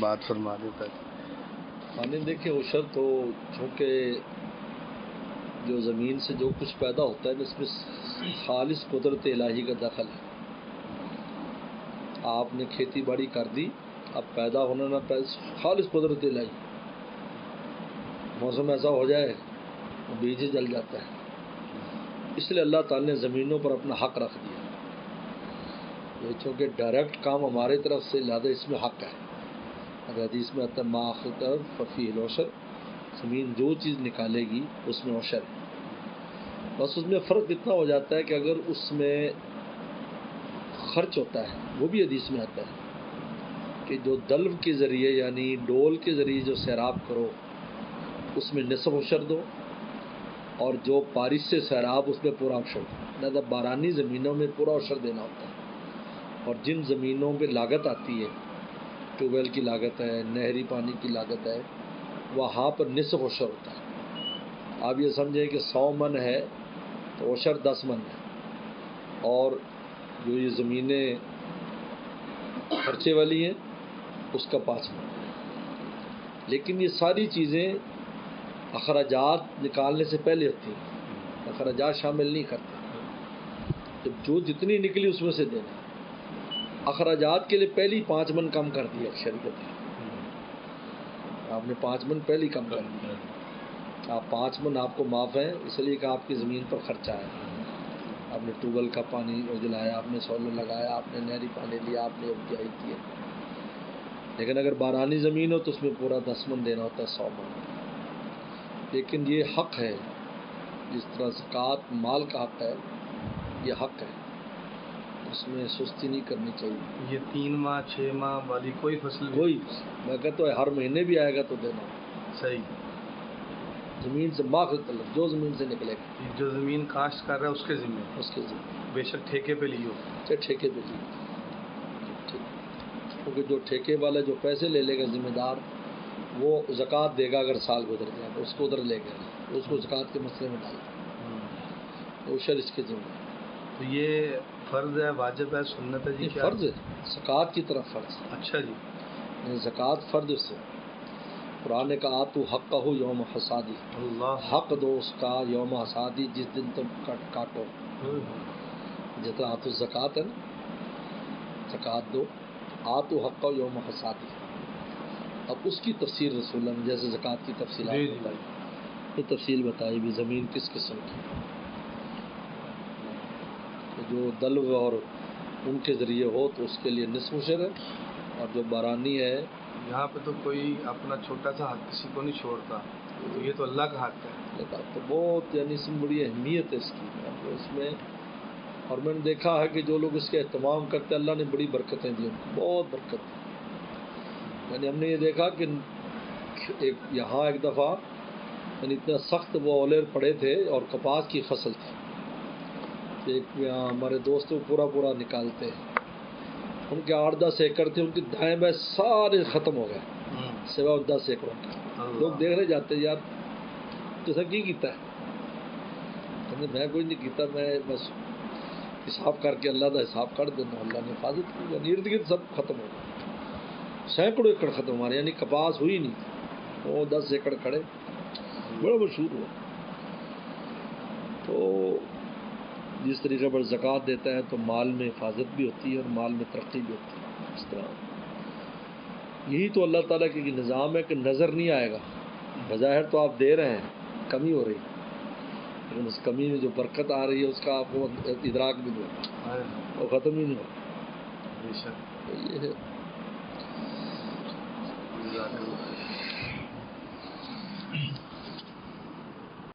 بات فرما دیتا ہے. ہاں دیکھیں عشر تو چونکہ جو زمین سے جو کچھ پیدا ہوتا ہے اس میں خالص قدرت الہی کا دخل ہے. آپ نے کھیتی باڑی کر دی، اب پیدا ہونا نہ خالص قدرت الہی. موسم ایسا ہو جائے بیج جل جاتا ہے. اس لیے اللہ تعالی نے زمینوں پر اپنا حق رکھ دیا. یہ چونکہ ڈائریکٹ کام ہمارے طرف سے لہٰذا اس میں حق ہے. اگر حدیث میں آتا ہے ما خطر ففی العشر، زمین جو چیز نکالے گی اس میں عشر ہے. بس اس میں فرق اتنا ہو جاتا ہے کہ اگر اس میں خرچ ہوتا ہے، وہ بھی حدیث میں آتا ہے کہ جو دلو کے ذریعے یعنی ڈول کے ذریعے جو سیراب کرو اس میں نصف عشر دو، اور جو بارش سے سیراب اس میں پورا عشر دو. لہٰذا بارانی زمینوں میں پورا عشر دینا ہوتا ہے. اور جن زمینوں پہ لاگت آتی ہے، ٹیوب ویل کی لاگت ہے، نہری پانی کی لاگت ہے، وہاں پر نصف عشر ہوتا ہے. آپ یہ سمجھیں کہ 100 من ہے تو عشر 10 من ہے. اور جو یہ زمینیں خرچے والی ہیں اس کا 5 من. لیکن یہ ساری چیزیں اخراجات نکالنے سے پہلے ہوتی ہیں، اخراجات شامل نہیں کرتے. جو جتنی نکلی اس میں سے دینا. اخراجات کے لیے پہلی 5 من کم کر دیا شریعت نے. آپ نے 5 من پہلی کم کر دیا. آپ 5 من آپ کو معاف ہیں اس لیے کہ آپ کی زمین پر خرچہ ہے. آپ نے ٹیوب ویل کا پانی جلایا، آپ نے سولر لگایا، آپ نے نہری پانی لیا، آپ نے اپتیائی کیا. لیکن اگر بارانی زمین ہو تو اس میں پورا 10 من دینا ہوتا ہے، 100 من. لیکن یہ حق ہے، جس طرح زکوٰۃ مال کا حق ہے، یہ حق ہے، اس میں سستی نہیں کرنی چاہیے. یہ 3 ماہ 6 ماہ والی کوئی فصل بھی؟ کوئی میں کہتا ہوں ہر مہینے بھی آئے گا تو دینا. صحیح. زمین سے ماخذ طلب جو زمین سے نکلے گا، جو زمین کاشت کر رہا ہے اس کے ذمہ، اس کے ذمہ، بے شک ٹھیکے پہ لیو، چاہے ٹھیکے پہ لیے. کیونکہ جو ٹھیکے والا جو پیسے لے لے گا ذمہ دار، وہ زکوٰۃ دے گا. اگر سال گزر جائے تو اس کو ادھر لے گیا، اس کو زکوٰۃ کے مسئلے میں ڈال دے. عشر اس کے ذمہ. تو یہ فرض ہے، واجب ہے، سنت ہے؟ جی یہ فرض ہے، زکوٰۃ کی طرف فرض. اچھا جی. زکوٰۃ فرض سے قرآن نے کہا تو حق کا ہو یوم حصادی، اللہ حق دو اس کا یوم حصادی، جس دن تم کاٹو. جتنا آتو زکوٰۃ ہے نا، زکوٰۃ دو، آتو حق کا یوم حصادی. اب اس کی تفصیل رسول اللہ نے جیسے زکوٰۃ کی تفصیلات بتائی، یہ تفصیل بتائی بھی زمین کس قسم کی. جو دلو اور ان کے ذریعے ہو تو اس کے لیے نصف عشر ہے، اور جو بارانی ہے. یہاں پہ تو کوئی اپنا چھوٹا سا حق کسی کو نہیں چھوڑتا، تو یہ تو اللہ کا حق ہے. تو بہت یعنی اس میں بڑی اہمیت ہے اس کی. اس میں اور میں نے دیکھا ہے کہ جو لوگ اس کے اہتمام کرتے ہیں اللہ نے بڑی برکتیں دی ان کو، بہت برکت دی. یعنی ہم نے یہ دیکھا کہ یہاں ایک دفعہ یعنی اتنا سخت وہ اولے پڑے تھے اور کپاس کی فصل تھی کہ یہاں ہمارے دوست پورا نکالتے ہیں. ان کے 8-10 ایکڑ تھے، ان کی دائیں بائیں سارے ختم ہو گئے سوا 10 ایکڑوں کے. لوگ دیکھ رہے جاتے یار تو کی کیتا ہے؟ میں کوئی نہیں کیتا، میں بس حساب کر کے اللہ کا حساب کر دینا. اللہ نے حفاظت کی. یعنی ارد گرد سب ختم ہو گئے، سینکڑوں ایکڑ ختم ہمارے، یعنی کپاس ہوئی نہیں. وہ 10 ایکڑ کھڑے، بڑا مشہور ہوا. تو جس طریقے پر زکوٰۃ دیتا ہے تو مال میں حفاظت بھی ہوتی ہے اور مال میں ترقی بھی ہوتی ہے. اس طرح یہی تو اللہ تعالیٰ کی نظام ہے کہ نظر نہیں آئے گا. بظاہر تو آپ دے رہے ہیں، کمی ہو رہی ہے، لیکن اس کمی میں جو برکت آ رہی ہے اس کا آپ کو ادراک بھی دو، وہ ختم ہی نہیں ہو. یہ ہے.